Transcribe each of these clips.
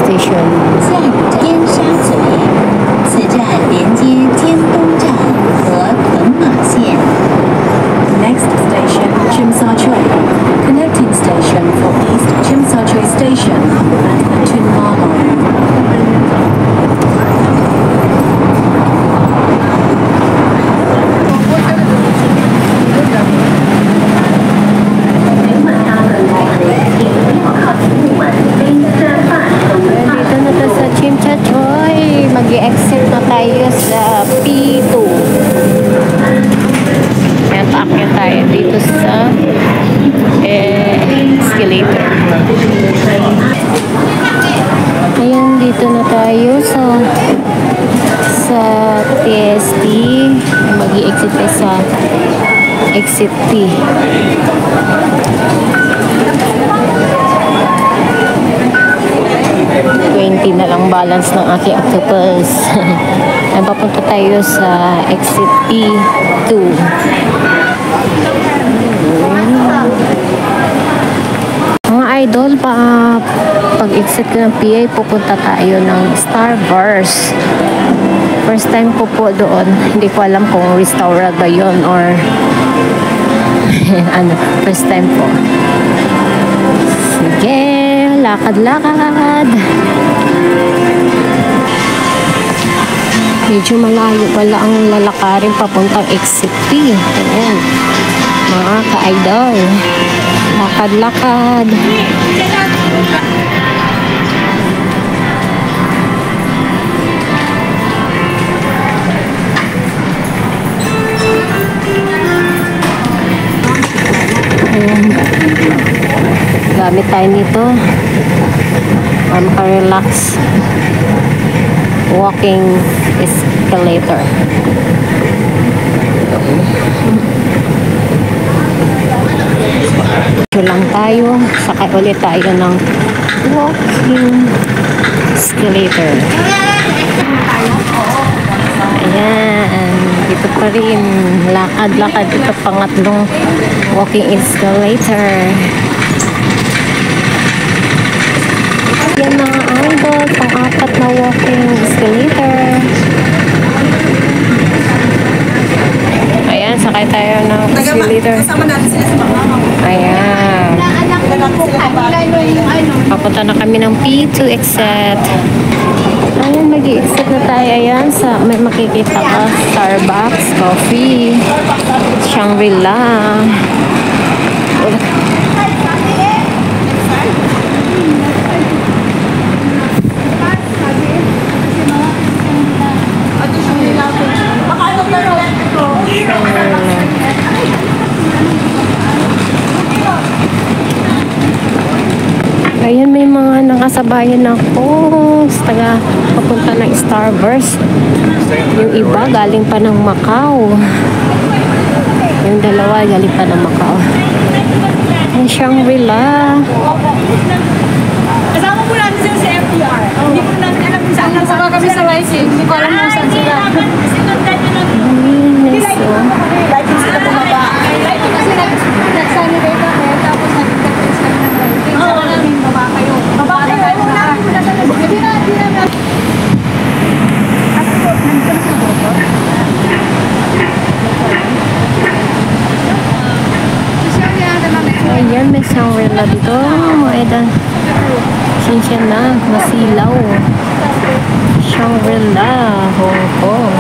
Station. 下一站尖沙咀，此站连接尖东站和屯马线。Next station, Tsim Sha Tsui. Connecting station for East Tsim Sha Tsui Station and the Tuen Ma Line. Dito na to sa Tsim Sha Tsui. Mag-i-exit na tayo sa P2. Ayan, paakyat tayo dito sa escalator. Ayan, dito na tayo sa TST. Mag-i-exit tayo sa exit P. $20 na lang balance ng aking octopus. Ay, papunta tayo sa exit P2. Mga idol, pag-exit ko ng PA, pupunta tayo ng Starburst. First time ko po doon. Hindi ko alam kung restaurant ba yun or ano, first time po. Sige, lakad-lakad. Medyo malayo pala ang lalakarin papuntang exit P. Ayan, mga ka-idol. Lakad-lakad. Ayan. Gamit tayo nito para maka-relax. Walking escalator. Ito lang tayo. Sakay ulit tayo ng walking escalator. Ayan. Dito pa rin. Lakad-lakad. Ito pangatlong walking escalator. Yan mga idol. Pang-apat na walking escalator. Ayan. Sakay tayo ng escalator. Ayan. Papunta na kami ng P2 exit. Ayan, mag-i-exit na tayo. Ayan, may makikita ka. Starbucks, coffee, Shangri-La. Ayan, may mga nakasabayan ako sa papunta ng Starburst. Yung iba galing pa ng Macau. Yung dalawa galing pa ng Macau. Ang Shangri-La. Kasama po natin sila sa FDR. Hindi po natin alam kung saan lang. Saka kami sa YC. Hindi ko alam kung saan sila. Lighting sila bumaba. Kasi nag-sanitary kami. Tapos nag-decrease kami ng lighting. Saka namin baba kayo. Baba kayo. Hindi na. Ayan, may Shangri-La dito. Mga idol. Sinsya na. Masilaw. Shangri-La, Hong Kong.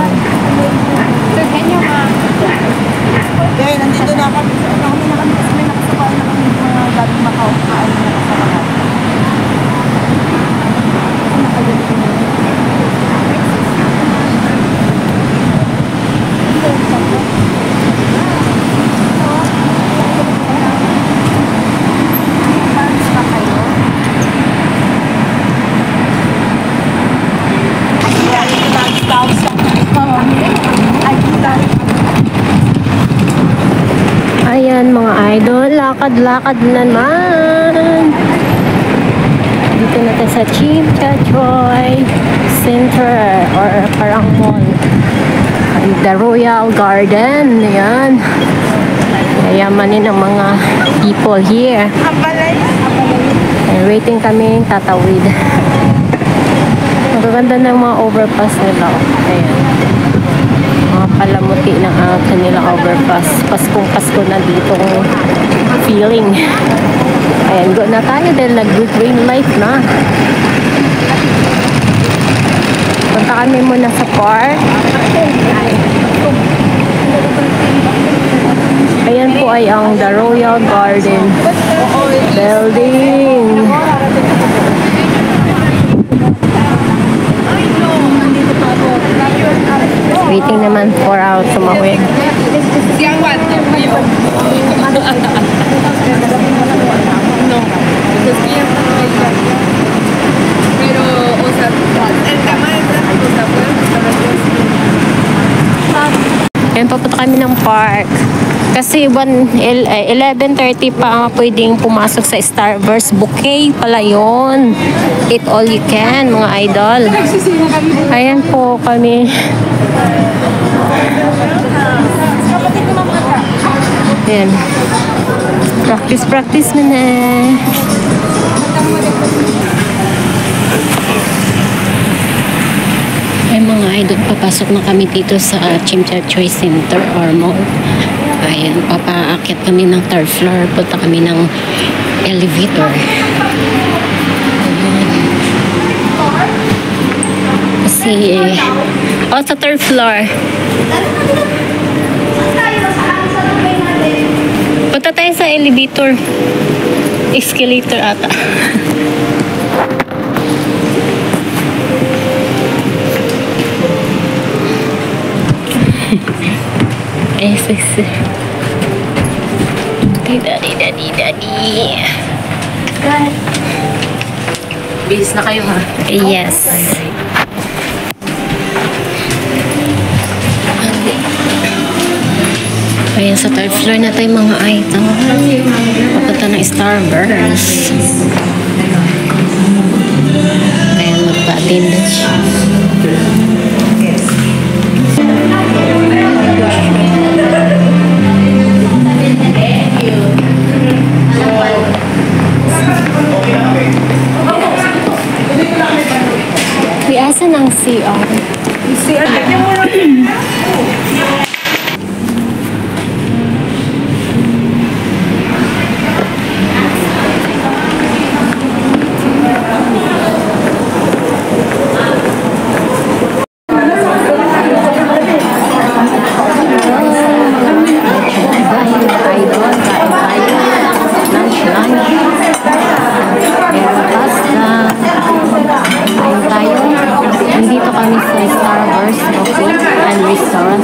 Okay, nandito na kami. Nakami na kami kasi may nakasabay na kami mga galing Macau. Kain na nakasabay. Ayan mga idol, lakad-lakad naman. Dito na tayo sa Tsim Sha Tsui Center or parang mall. The Royal Garden. Ayan. Yayamanin ang mga people here. And waiting kami tatawid. Gaganda ng mga overpass nila. Oh. Ayan. Mga palamuti ng kanilang overpass. Paskong Pasko na ditong feeling. Ayan, go na tayo dahil nag-green light na. Punta kami muna sa park. Ayan po ay ang The Royal Garden Building. Waiting naman for our tumawid. Ayan, papunta kami ng park. Kasi 11:30 pa pwedeng pumasok sa Starburst. Bouquet pala yun. Eat all you can, mga idol. Ayan po kami. Ayan. Practice na na. Ay mga idol, papasok na kami dito sa Chimchachoy Center or Mall. Ayan, papaakit kami ng third floor. Punta kami ng elevator. Ayan. Kasi, sa third floor. Punta tayo sa elevator. Escalator ata. Yes. Daddy. Bihis na kayo ha? Yes. Ayan, sa third floor na tayo mga item. Papunta ng Starburst. Ayan, magpa-attendance siya. Asan ang CR? CR, tignan mo lang. Nandito kami sa Starburst Food and Restaurant.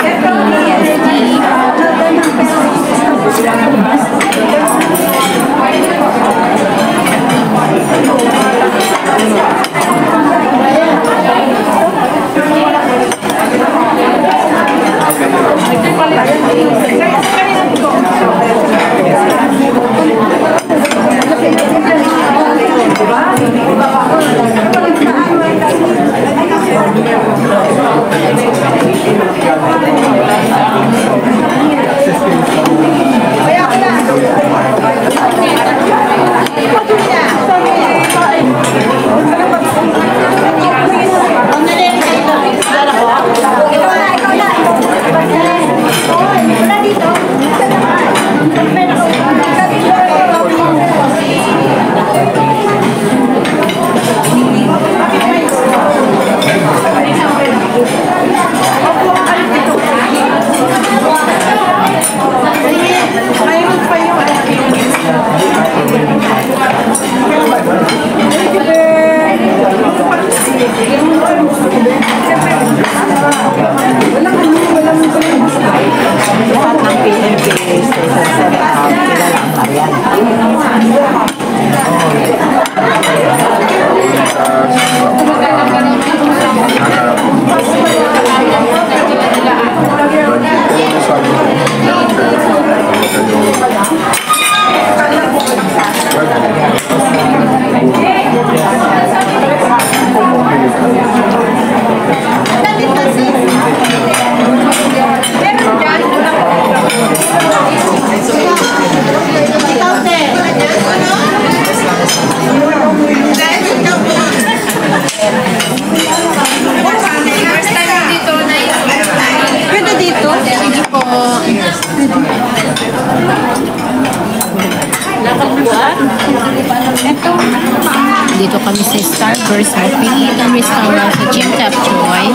Starburst mo. Pilitan may Starburst sa Chim Chap Choy.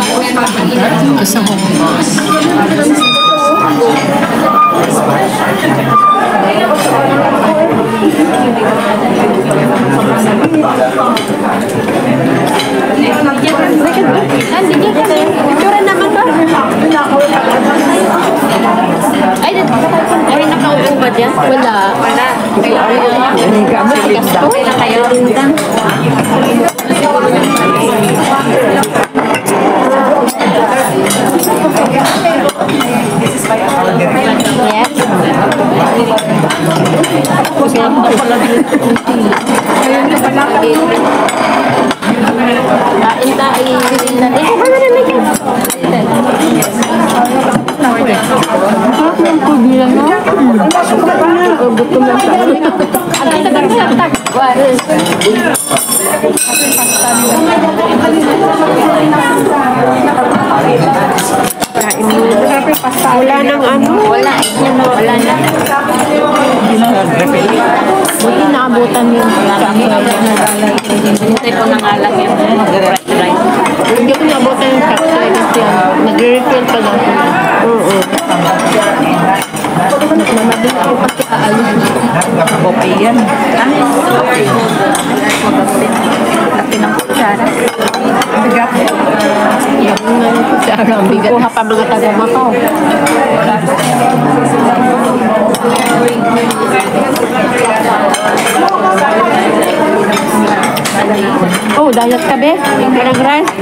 Ito sa Hong Kong. Itsura naman ba? Ay, nakaupo ba dyan? Wala. Wala. Kailan kayo? Yes. Kain tayo. Wala nang ano? Wala. Wala na. Buti naabutan yung hintay ko na nga lang yun. Hindi ko naabutan yung capsule kasi nag-refill pa lang. Oo. Mamabili ako kasi aalis. Okay yan. Laki ng kutsara. Bigat. Yan nga yung kutsara. Bigat. Kuha pa mga taga-Macau. Oh, diet ka be? Parang rice?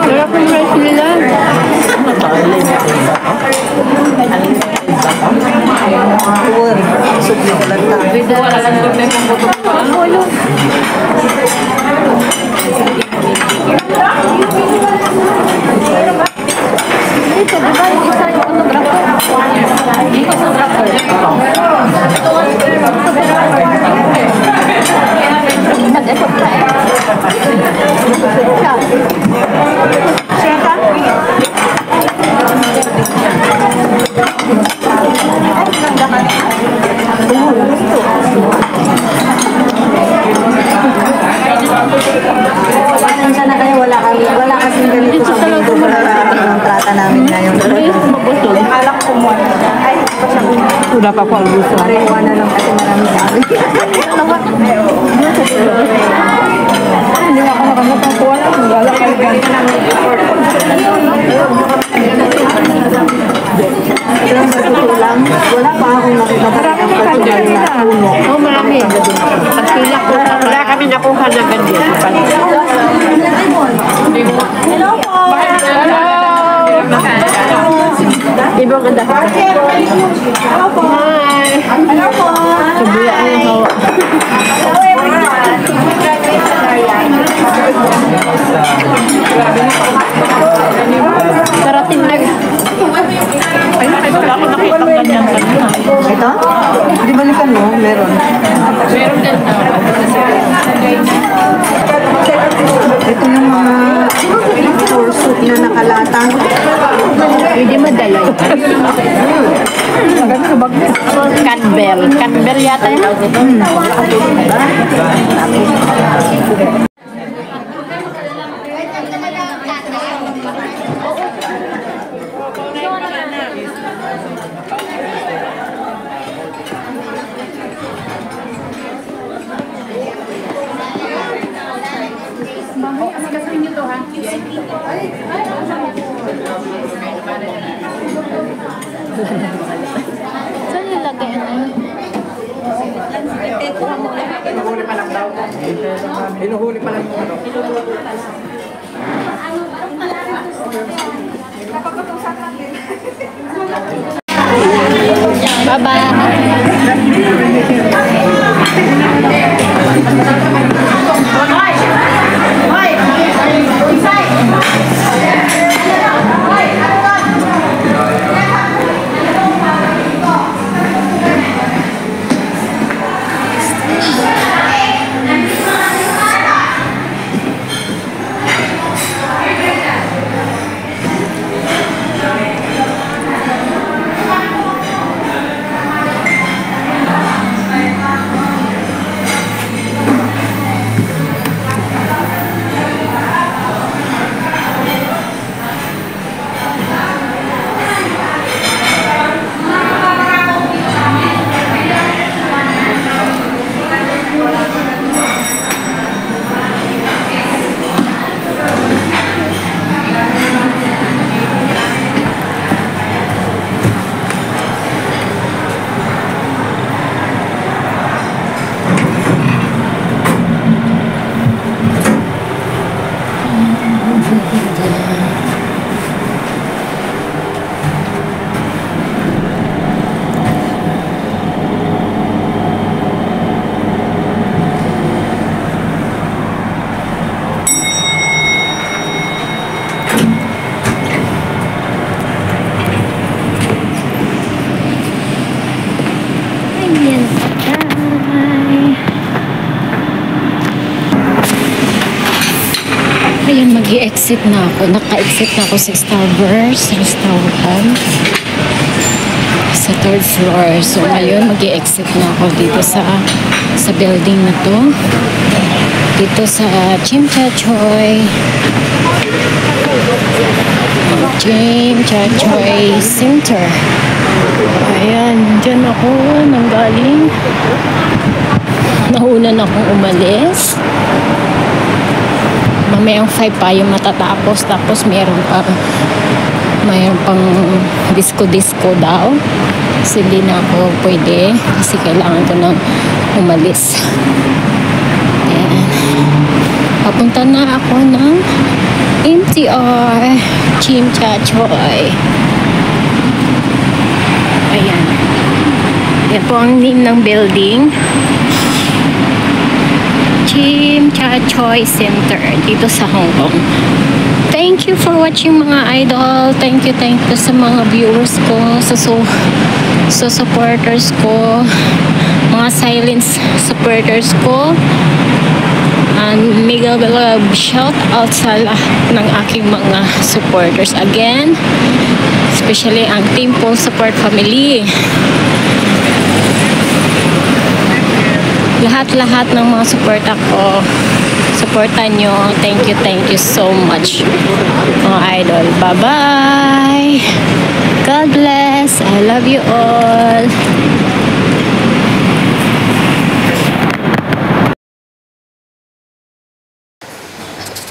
Sarap yung rice nila. Ito, diba yung isa yung photographer? Ito photographer. Nag-effort na eh. Siya ka? Pasensya na kayo, wala kasing ganito sa mundo ng trata namin ngayon. Alak ko mo. Ay, Wala pa po ang gusto. parewa na lang kasi marami sa amin. Hindi ako nakakakuha lang. Wala kayo ganito namin effort. Pero sa totoo lang, wala pa akong nakita ang personal na puno. Oh, marami. Pagpila ko, wala kami nakuha na ganyan. Hello po! Hello! Ibang ganda. Hello po! Hi! Hello po! Kabila ang hawa. Hello everyone! Karating na. Ay, wala ako nakita ganyan kanina. Ito? Di balikan mo? Meron. Meron din na. Ito yung mga pursuit na nakalatang. Pwede madalay. Canbel. Canbel yata yun. Saan nilagay ano? Hinuhuli pa lang daw. Hinuhuli pa lang yung ano. Ayan, bye. Ayan, mag-i-exit na ako. Naka-exit na ako sa Starburst Restaurant sa 3rd floor. So, ngayon, mag-i-exit na ako dito sa building na to. Dito sa Chim Cha Choy. Chim Cha Choy Center. Ayan, dyan ako nanggaling. Nauna na akong umalis. Mamayang 5 pa yung matatapos. Tapos mayroon pang disco daw. Kasi hindi na ako pwede. Kasi kailangan ko nang umalis. Ayan. Papunta na ako ng MTR Chim Cha Choy. Ayan. Yan po ang name ng building. Chim Cha Choy Center dito sa Hong Kong. Thank you for watching mga idol. Thank you sa mga viewers ko, sa supporters ko, mga silent supporters ko. And mega love shout out sa lahat ng aking mga supporters again. Especially ang Team Full Support Family. Lahat ng mga suporta ko, supportan nyo. Thank you so much mga idol. Bye bye. God bless. I love you all.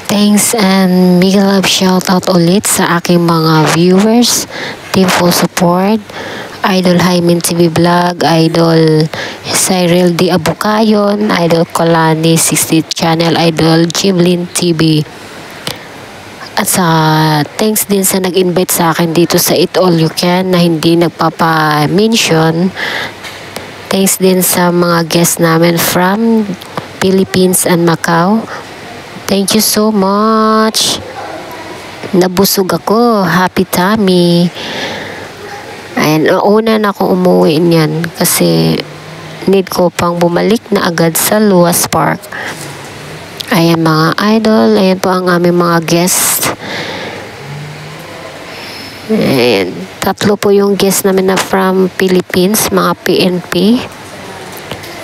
Thanks and big love shout out ulit sa aking mga viewers, Team Full Support, Idol Hymen TV Vlog, Idol Cyril D. Abukayon, Idol Colani 60th Channel, Idol Jimlin TV. At sa thanks din sa nag-invite sa akin dito sa Eat All You Can na hindi nagpapa-mention. Thanks din sa mga guests namin from Philippines and Macau. Thank you so much. Nabusog ako. Happy tummy. Ayan, una na akong umuwi niyan kasi need ko pang bumalik na agad sa Luas Park. Ayan mga idol. Ayan po ang aming mga guests. Ayan. 3 po yung guests namin na from Philippines, mga PNP.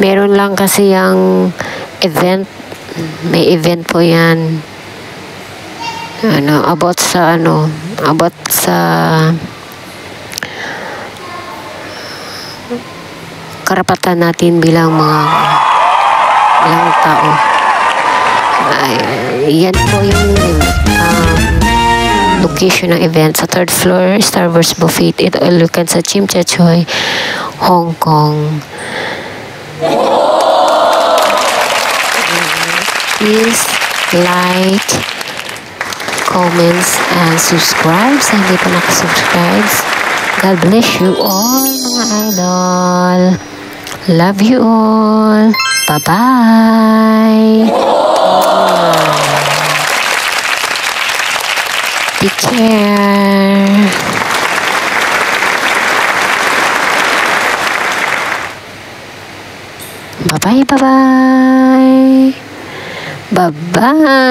Meron lang kasi yung event. May event po yan. About sa karapatan natin bilang mga tao. Yan po yung location ng event sa 3rd floor, Starburst Buffet. Ito lukan sa Chim Cha Choy, Hong Kong. Please like, comments, and subscribe sa hindi pa nakasubscribe. God bless you all mga idol. Love you all. Bye-bye. Take care. Bye-bye. Bye-bye. Bye-bye.